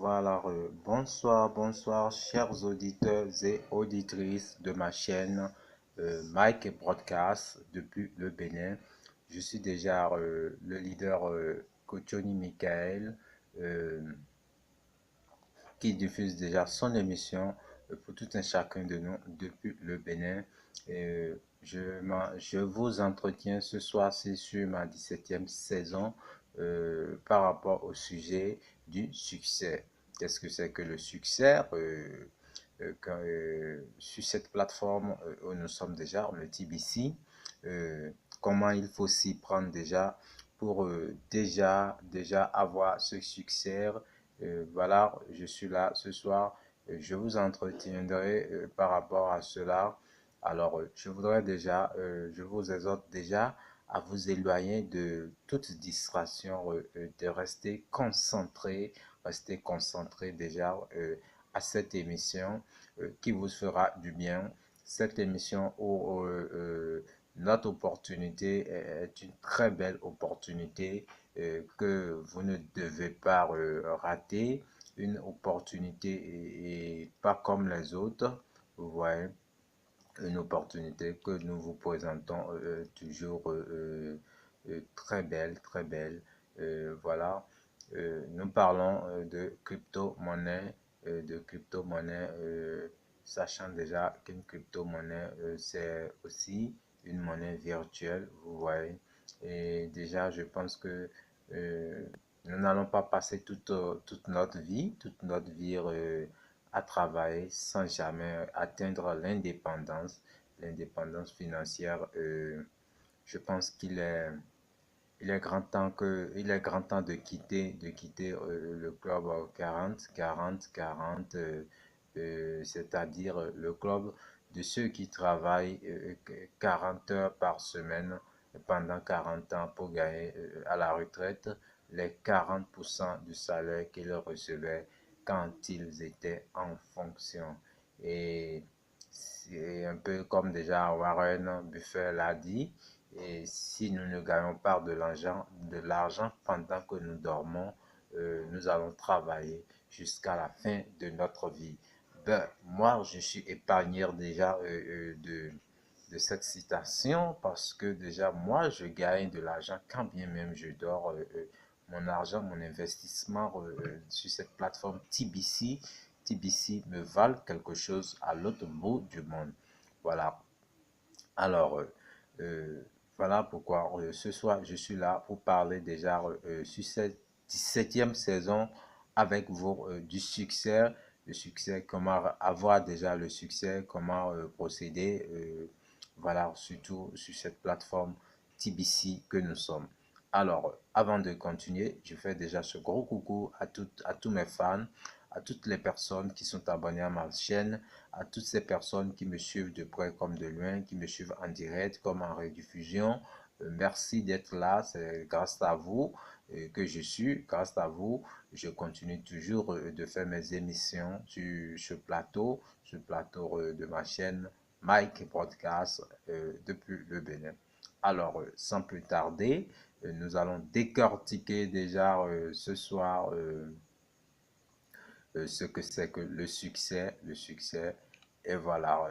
Voilà, bonsoir, chers auditeurs et auditrices de ma chaîne Mike Broadcast depuis le Bénin. Je suis déjà le leader Kochoni Michael euh, qui diffuse déjà son émission pour tout un chacun de nous depuis le Bénin. Je vous entretiens ce soir, c'est sur ma 17e saison par rapport au sujet du succès. Qu'est-ce que c'est que le succès sur cette plateforme où nous sommes déjà, le TBC, comment il faut s'y prendre déjà pour déjà avoir ce succès. Voilà, je suis là ce soir. Je vous entretiendrai par rapport à cela. Alors, je vous exhorte déjà à vous éloigner de toute distraction, de rester concentré déjà à cette émission qui vous fera du bien. Cette émission où notre opportunité est une très belle opportunité que vous ne devez pas rater. Une opportunité et pas comme les autres. Vous voyez, une opportunité que nous vous présentons toujours très belle, très belle. Voilà, nous parlons de crypto-monnaie, sachant déjà qu'une crypto-monnaie, c'est aussi une monnaie virtuelle, vous voyez. Et déjà, je pense que euh, nous n'allons pas passer toute notre vie à travailler sans jamais atteindre l'indépendance financière. Je pense il est grand temps de quitter le club 40, c'est-à-dire le club de ceux qui travaillent 40 heures par semaine pendant 40 ans pour gagner à la retraite les 40% du salaire qu'ils recevaient quand ils étaient en fonction. Et c'est un peu comme déjà Warren Buffett l'a dit, et si nous ne gagnons pas de l'argent pendant que nous dormons, nous allons travailler jusqu'à la fin de notre vie. Ben, moi, je suis épargné déjà de cette citation parce que déjà, moi, je gagne de l'argent quand bien même je dors. Mon argent, mon investissement sur cette plateforme TBC me valent quelque chose à l'autre bout du monde. Voilà. Alors, euh, voilà pourquoi ce soir, je suis là pour parler déjà sur cette 17e saison avec vous du succès, le succès, comment avoir déjà le succès, comment procéder, voilà, surtout sur cette plateforme TBC que nous sommes. Alors, avant de continuer, je fais déjà ce gros coucou à tous mes fans, à toutes les personnes qui sont abonnées à ma chaîne, à toutes ces personnes qui me suivent de près comme de loin, qui me suivent en direct comme en rediffusion. Merci d'être là, c'est grâce à vous que je suis, grâce à vous, je continue toujours de faire mes émissions sur ce plateau de ma chaîne Mike Podcast depuis le Bénin. Alors, sans plus tarder, nous allons décortiquer déjà ce soir ce que c'est que le succès. Et voilà,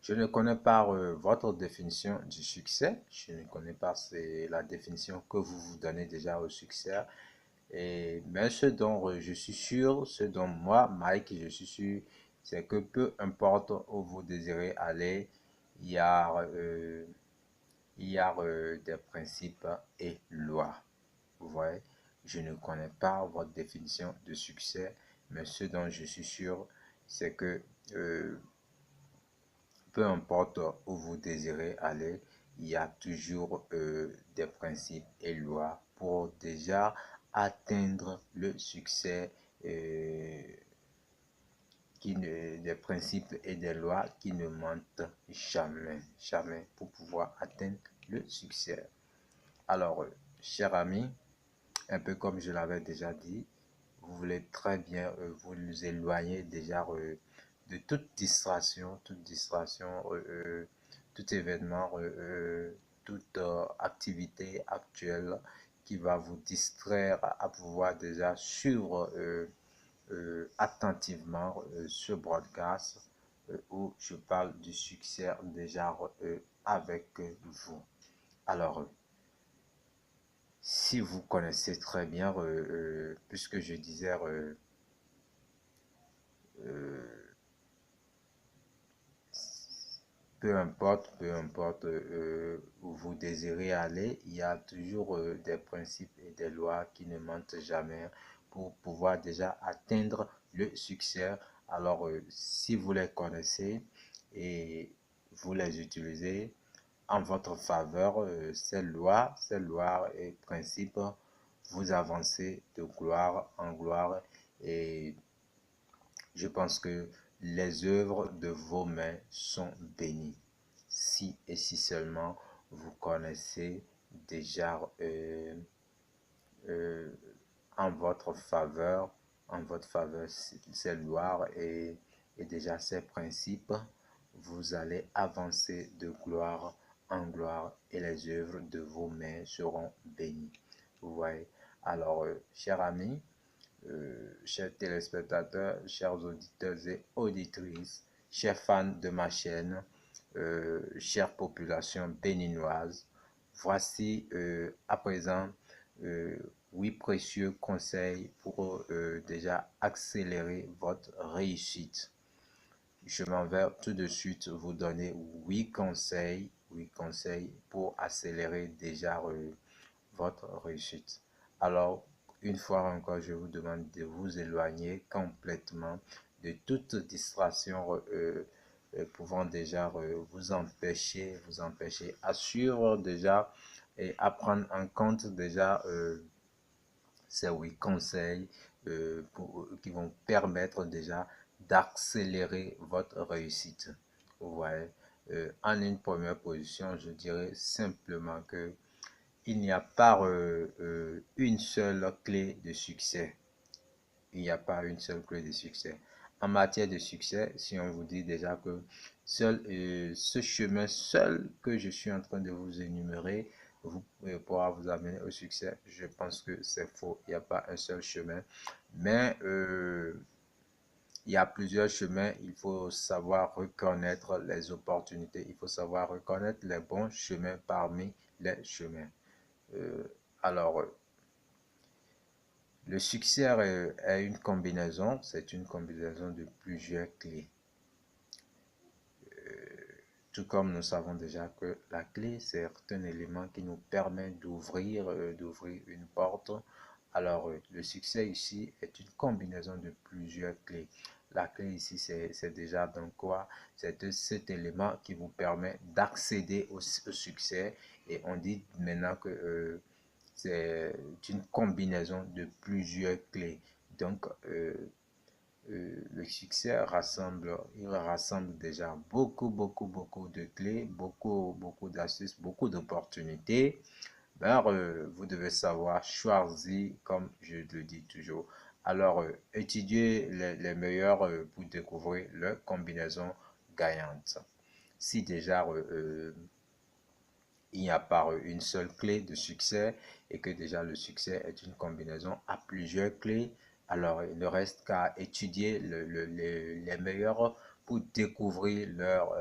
je ne connais pas votre définition du succès. Je ne connais pas la définition que vous vous donnez déjà au succès. Mais ce dont je suis sûr, ce dont moi, Mike, je suis sûr, c'est que peu importe où vous désirez aller, il y a, euh, il y a des principes et lois. Vous voyez, je ne connais pas votre définition de succès, mais ce dont je suis sûr, c'est que peu importe où vous désirez aller, il y a toujours des principes et lois pour déjà atteindre le succès, euh, des principes et des lois qui ne mentent jamais, jamais pour pouvoir atteindre le succès. Alors, cher ami, un peu comme je l'avais déjà dit, vous voulez très bien vous éloigner déjà de toute distraction, tout événement, toute activité actuelle qui va vous distraire à pouvoir déjà suivre attentivement ce broadcast où je parle du succès déjà avec vous. Alors, si vous connaissez très bien, puisque je disais, euh, peu importe où vous désirez aller, il y a toujours des principes et des lois qui ne mentent jamais pour pouvoir déjà atteindre le succès. Alors, si vous les connaissez et vous les utilisez en votre faveur, ces lois et principes, vous avancez de gloire en gloire et je pense que les œuvres de vos mains sont bénies. Si et si seulement vous connaissez déjà euh, en votre faveur, ces lois et déjà ces principes, vous allez avancer de gloire en gloire et les œuvres de vos mains seront bénies. Vous voyez. Alors, chers amis, chers téléspectateurs, chers auditeurs et auditrices, chers fans de ma chaîne, chère population béninoise, voici à présent euh, 8 précieux conseils pour déjà accélérer votre réussite. Je m'en vais tout de suite vous donner 8 conseils pour accélérer déjà votre réussite. Alors, une fois encore, je vous demande de vous éloigner complètement de toute distraction pouvant déjà vous empêcher à suivre déjà et à prendre en compte déjà ces 8 conseils qui vont permettre déjà d'accélérer votre réussite. Vous voyez, en une première position, je dirais simplement que il n'y a pas une seule clé de succès. Il n'y a pas une seule clé de succès. En matière de succès, si on vous dit déjà que seul ce chemin seul que je suis en train de vous énumérer vous pourra vous amener au succès, je pense que c'est faux. Il n'y a pas un seul chemin. Mais il y a plusieurs chemins. Il faut savoir reconnaître les opportunités. Il faut savoir reconnaître les bons chemins parmi les chemins. Euh, alors, le succès est une combinaison, c'est une combinaison de plusieurs clés. Tout comme nous savons déjà que la clé, c'est un élément qui nous permet d'ouvrir une porte. Alors, le succès ici est une combinaison de plusieurs clés. La clé ici, c'est déjà dans quoi? C'est cet élément qui vous permet d'accéder au succès. Et on dit maintenant que c'est une combinaison de plusieurs clés. Donc, le succès il rassemble déjà beaucoup de clés, beaucoup d'astuces, beaucoup d'opportunités. Ben, vous devez savoir choisir, comme je le dis toujours. Alors, étudiez les meilleurs pour découvrir leur combinaison gagnante. Si déjà il n'y a pas une seule clé de succès et que déjà le succès est une combinaison à plusieurs clés, alors il ne reste qu'à étudier les meilleurs pour découvrir leurs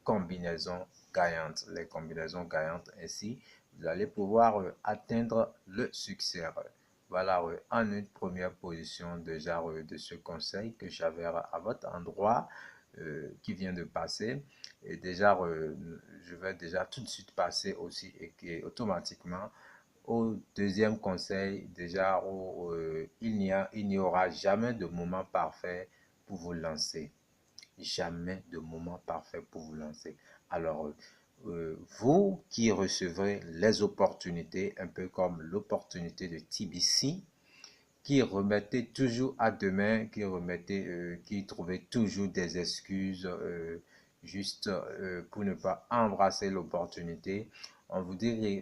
combinaisons gagnantes. Les combinaisons gagnantes, ainsi, vous allez pouvoir atteindre le succès. Voilà, en une première position déjà de ce conseil que j'avais à votre endroit qui vient de passer. Et déjà, je vais déjà tout de suite passer aussi et automatiquement au deuxième conseil, déjà où il n'y aura jamais de moment parfait pour vous lancer. Jamais de moment parfait pour vous lancer. Alors, vous qui recevrez les opportunités, un peu comme l'opportunité de TBC, qui remettait toujours à demain, qui trouvait toujours des excuses juste pour ne pas embrasser l'opportunité. On vous dit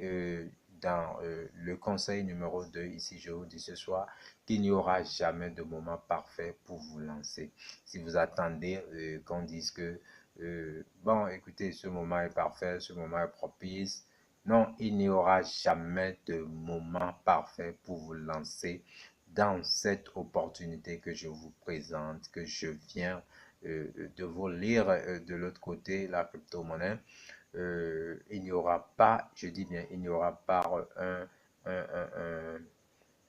dans le conseil numéro 2, ici je vous dis ce soir, qu'il n'y aura jamais de moment parfait pour vous lancer. Si vous attendez qu'on dise que, bon, écoutez, ce moment est parfait, ce moment est propice, Non, il n'y aura jamais de moment parfait pour vous lancer dans cette opportunité que je vous présente, que je viens de vous lire de l'autre côté, la crypto-monnaie. Il n'y aura pas, je dis bien, il n'y aura pas un, un,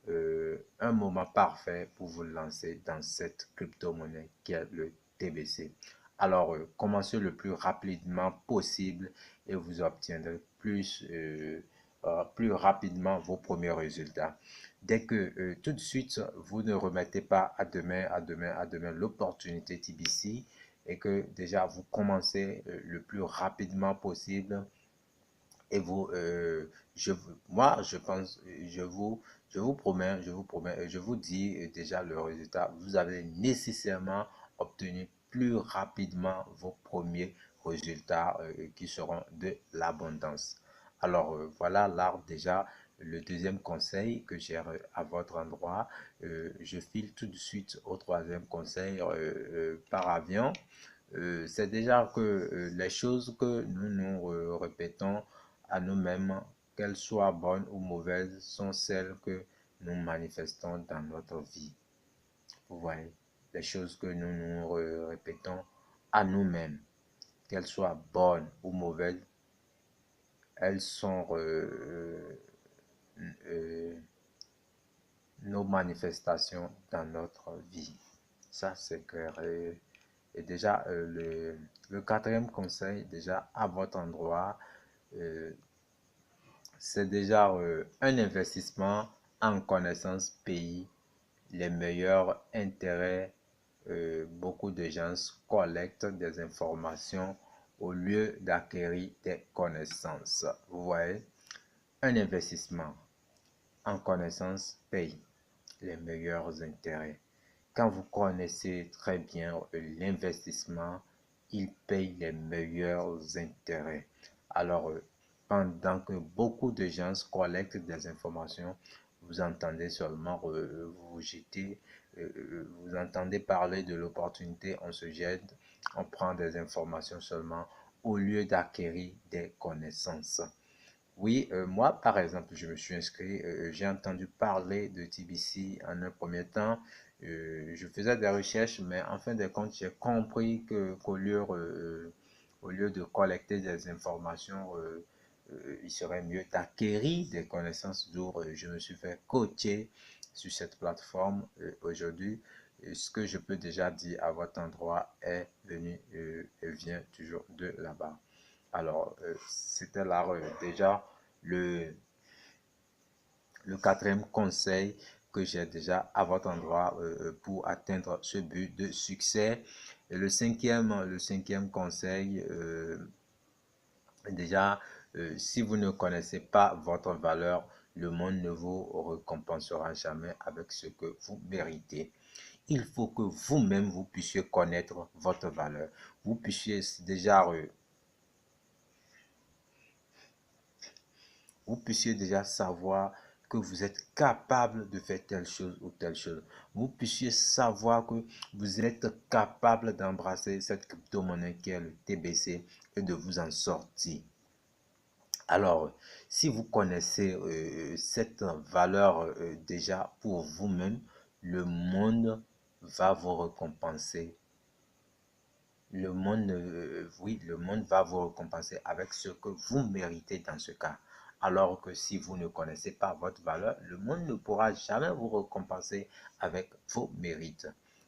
un, un moment parfait pour vous lancer dans cette crypto-monnaie qui est le TBC. Alors, commencez le plus rapidement possible et vous obtiendrez plus rapidement vos premiers résultats. Dès que tout de suite, vous ne remettez pas à demain, à demain, à demain l'opportunité TBC et que déjà vous commencez le plus rapidement possible et vous, moi, je pense, je vous promets, je vous dis déjà le résultat. Vous avez nécessairement obtenu plus rapidement vos premiers résultats qui seront de l'abondance. Alors, voilà là déjà le deuxième conseil que j'ai à votre endroit. Je file tout de suite au troisième conseil par avion. C'est déjà que les choses que nous nous répétons à nous-mêmes, qu'elles soient bonnes ou mauvaises, sont celles que nous manifestons dans notre vie. Vous voyez, les choses que nous nous répétons à nous-mêmes, qu'elles soient bonnes ou mauvaises, elles sont euh, nos manifestations dans notre vie. Ça, c'est clair. Et déjà, le quatrième conseil, déjà à votre endroit, euh, c'est déjà un investissement en connaissance pays les meilleurs intérêts. Beaucoup de gens collectent des informations au lieu d'acquérir des connaissances. Vous voyez, un investissement en connaissance paye les meilleurs intérêts. Quand vous connaissez très bien l'investissement, il paye les meilleurs intérêts. Alors, pendant que beaucoup de gens collectent des informations, vous entendez seulement vous jeter, vous entendez parler de l'opportunité, on se jette, on prend des informations seulement au lieu d'acquérir des connaissances. Oui, moi, par exemple, je me suis inscrit, j'ai entendu parler de TBC en un premier temps. Je faisais des recherches, mais en fin de compte, j'ai compris que au lieu de collecter des informations, il serait mieux d'acquérir des connaissances. D'où je me suis fait coacher sur cette plateforme aujourd'hui. Ce que je peux déjà dire à votre endroit est venu et vient toujours de là-bas. Alors, c'était là déjà le, le quatrième conseil que j'ai déjà à votre endroit pour atteindre ce but de succès. Et le cinquième conseil, déjà, si vous ne connaissez pas votre valeur, le monde ne vous récompensera jamais avec ce que vous méritez. Il faut que vous-même, vous puissiez connaître votre valeur. Vous puissiez déjà vous puissiez déjà savoir que vous êtes capable de faire telle chose ou telle chose. Vous puissiez savoir que vous êtes capable d'embrasser cette crypto-monnaie qui est le TBC et de vous en sortir. Alors, si vous connaissez cette valeur déjà pour vous-même, le monde va vous récompenser. Oui, le monde va vous récompenser avec ce que vous méritez dans ce cas. Alors que si vous ne connaissez pas votre valeur, le monde ne pourra jamais vous récompenser avec vos mérites.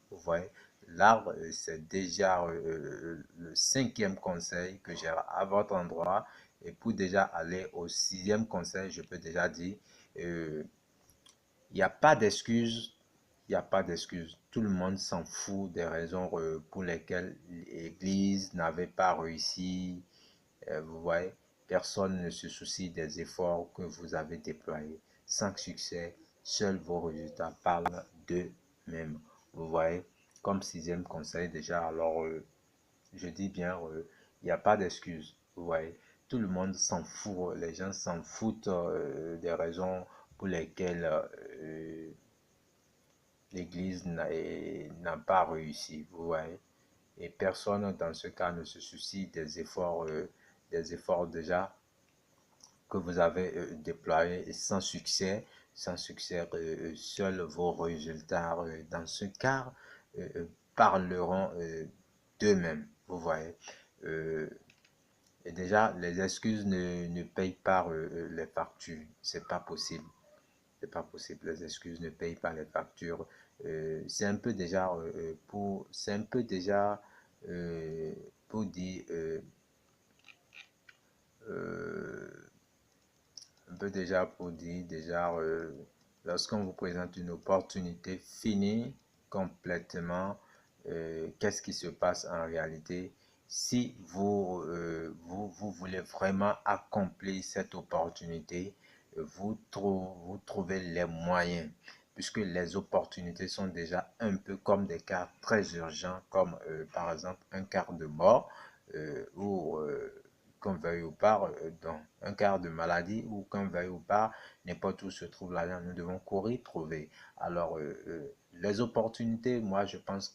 Vous voyez, là, c'est déjà le cinquième conseil que j'ai à votre endroit. Et pour déjà aller au sixième conseil, je peux déjà dire, il n'y a pas d'excuse. Il n'y a pas d'excuse. Tout le monde s'en fout des raisons pour lesquelles l'Église n'avait pas réussi. Vous voyez, personne ne se soucie des efforts que vous avez déployés. Sans succès, seuls vos résultats parlent d'eux-mêmes. Vous voyez, comme sixième conseil déjà, alors je dis bien, il n'y a pas d'excuse. Vous voyez, tout le monde s'en fout. Les gens s'en foutent des raisons pour lesquelles l'Église n'a pas réussi, vous voyez. Et personne dans ce cas ne se soucie des efforts déjà que vous avez déployé sans succès, seuls vos résultats dans ce cas parleront d'eux-mêmes, vous voyez. Euh, et déjà, les excuses ne payent pas les factures, c'est pas possible. C'est pas possible, les excuses ne payent pas les factures. C'est un peu déjà c'est un peu déjà pour dire euh, un peu déjà pour dire déjà lorsqu'on vous présente une opportunité finie complètement, qu'est-ce qui se passe en réalité si vous voulez vraiment accomplir cette opportunité, vous trouvez les moyens, puisque les opportunités sont déjà un peu comme des cas très urgents, comme par exemple un quart de mort, ou qu'on veuille ou pas, dans un cas de maladie ou qu'on veuille ou pas, n'importe où se trouve l'argent, nous devons courir, trouver. Alors, les opportunités, moi, je pense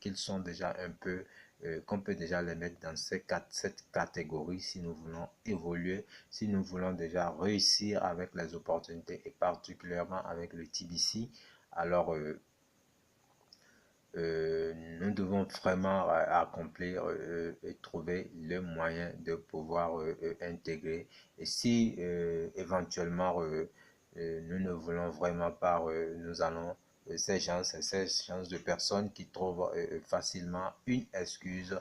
qu'ils sont déjà un peu, qu'on peut déjà les mettre dans cette catégorie si nous voulons évoluer, si nous voulons déjà réussir avec les opportunités et particulièrement avec le TBC. Alors, nous devons vraiment accomplir et trouver le moyen de pouvoir intégrer. Et si éventuellement nous ne voulons vraiment pas, nous allons, ces gens de personnes qui trouvent facilement une excuse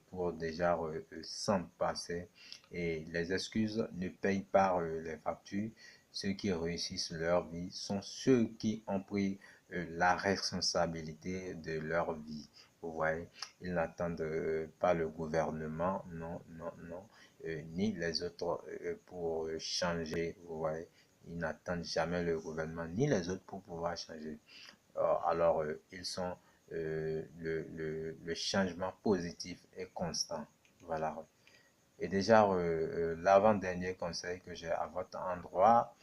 pour déjà s'en passer. Et les excuses ne payent pas les factures. Ceux qui réussissent leur vie sont ceux qui ont pris la responsabilité de leur vie. Vous voyez, ils n'attendent pas le gouvernement, non, non, non, ni les autres pour changer. Vous voyez, ils n'attendent jamais le gouvernement ni les autres pour pouvoir changer. Alors, ils sont le changement positif est constant. Voilà. Et déjà, l'avant-dernier conseil que j'ai à votre endroit,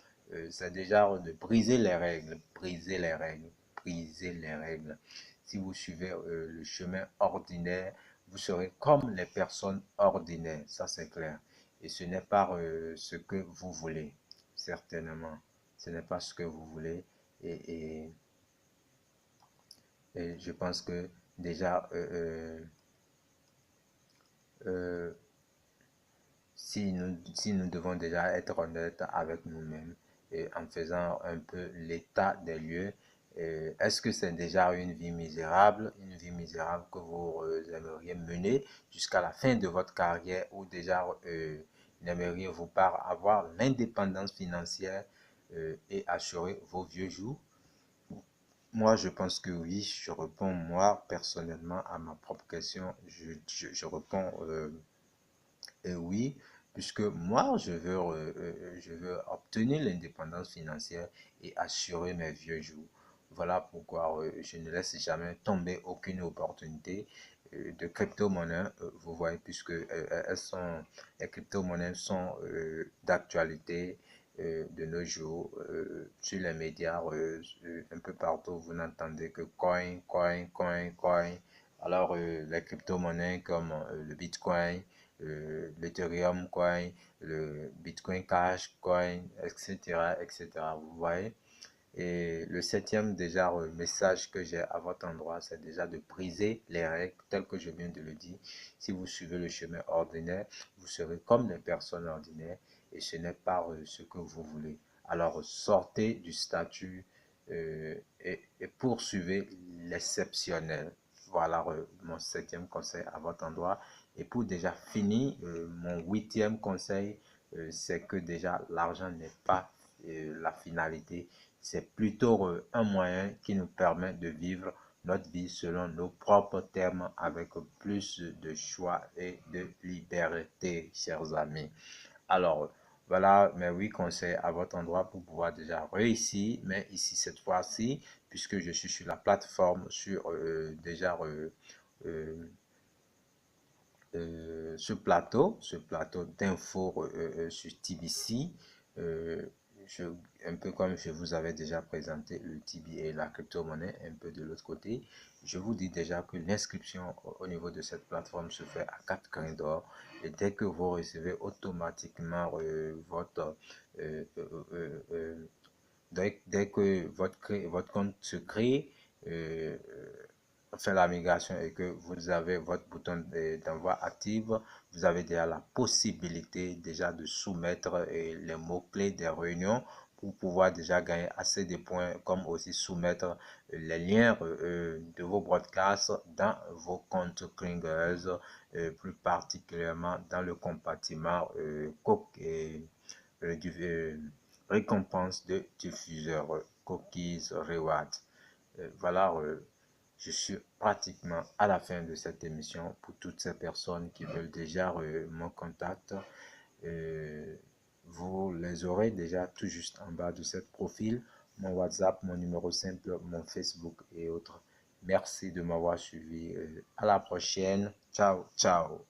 c'est déjà de briser les règles, briser les règles, briser les règles. Si vous suivez le chemin ordinaire, vous serez comme les personnes ordinaires, ça c'est clair. Et ce n'est pas ce que vous voulez, certainement. Ce n'est pas ce que vous voulez. Et, et, et je pense que déjà, euh, si nous devons déjà être honnêtes avec nous-mêmes et en faisant un peu l'état des lieux, est-ce que c'est déjà une vie misérable que vous aimeriez mener jusqu'à la fin de votre carrière ou déjà n'aimeriez-vous pas avoir l'indépendance financière et assurer vos vieux jours? Moi, je pense que oui, je réponds moi personnellement à ma propre question. Je réponds oui, puisque moi, je veux obtenir l'indépendance financière et assurer mes vieux jours. Voilà pourquoi je ne laisse jamais tomber aucune opportunité de crypto-monnaie. Vous voyez, puisque les crypto-monnaies sont d'actualité de nos jours sur les médias, un peu partout, vous n'entendez que coin, coin, coin, coin. Alors, les crypto-monnaies comme le Bitcoin, l'Ethereum coin, le Bitcoin Cash coin, etc., etc. Vous voyez? Et le septième déjà message que j'ai à votre endroit, c'est déjà de briser les règles telles que je viens de le dire. Si vous suivez le chemin ordinaire, vous serez comme les personnes ordinaires et ce n'est pas ce que vous voulez. Alors sortez du statut et poursuivez l'exceptionnel. Voilà mon septième conseil à votre endroit. Et pour déjà finir, mon huitième conseil, c'est que déjà l'argent n'est pas la finalité, c'est plutôt un moyen qui nous permet de vivre notre vie selon nos propres termes avec plus de choix et de liberté, chers amis. Alors, voilà mes 8 conseils à votre endroit pour pouvoir déjà réussir. Mais ici, cette fois-ci, puisque je suis sur la plateforme, sur déjà ce plateau d'infos sur TBC, un peu comme je vous avais déjà présenté le TB et la crypto-monnaie, un peu de l'autre côté, je vous dis déjà que l'inscription au niveau de cette plateforme se fait à 4 grains d'or. Et dès que vous recevez automatiquement euh, euh, euh, euh, dès que votre compte se crée, euh, fait la migration et que vous avez votre bouton d'envoi actif, vous avez déjà la possibilité déjà de soumettre les mots-clés des réunions pour pouvoir déjà gagner assez de points, comme aussi soumettre les liens de vos broadcasts dans vos comptes Klingers, plus particulièrement dans le compartiment récompense de diffuseur, cookies, reward. Voilà, je suis pratiquement à la fin de cette émission. Pour toutes ces personnes qui veulent déjà mon contact, euh, vous les aurez déjà tout juste en bas de ce profil, mon WhatsApp, mon numéro simple, mon Facebook et autres. Merci de m'avoir suivi. À la prochaine. Ciao, ciao.